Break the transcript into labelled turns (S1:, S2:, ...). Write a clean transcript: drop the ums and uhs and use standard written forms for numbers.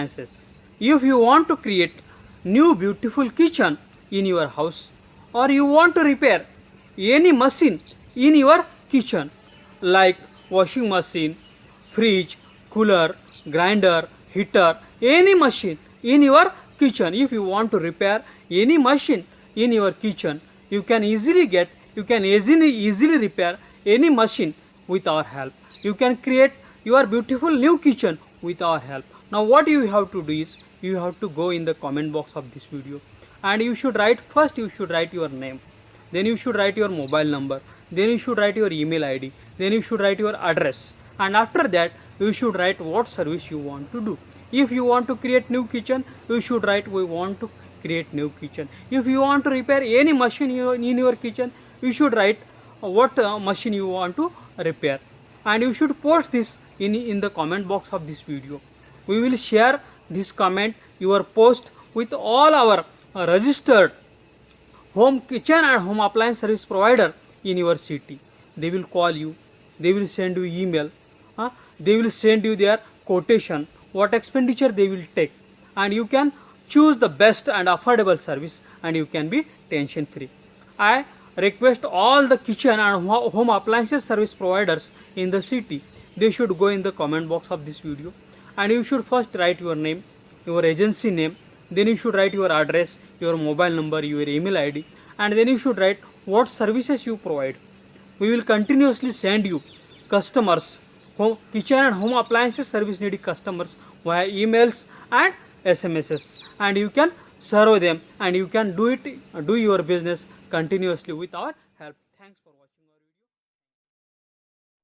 S1: appliances. If you want to create new beautiful kitchen in your house, or you want to repair any machine in your kitchen like washing machine, fridge, cooler, grinder, heater, any machine in your kitchen, if you want to repair any machine in your kitchen, you can easily repair any machine with our help. You can create your beautiful new kitchen with our help. Now what you have to do is, you have to go in the comment box of this video, and you should write your name, then you should write your mobile number, then you should write your email ID, then you should write your address, and after that you should write what service you want to do. If you want to create new kitchen, you should write we want to create new kitchen. If you want to repair any machine in your kitchen, you should write what machine you want to repair, and you should post this in the comment box of this video. We will share this comment, your post, with all our registered home kitchen and home appliance service provider in your city. They will call you, they will send you email, they will send you their quotation, what expenditure they will take, and you can choose the best and affordable service, and you can be tension free. I request all the kitchen and home appliances service providers in the city, they should go in the comment box of this video, and you should first write your name, your agency name, then you should write your address, your mobile number, your email ID, and then you should write what services you provide. We will continuously send you customers, kitchen and home appliances service needy customers via emails and SMSs, and you can serve them, and you can do your business continuously with our help. Thanks for watching.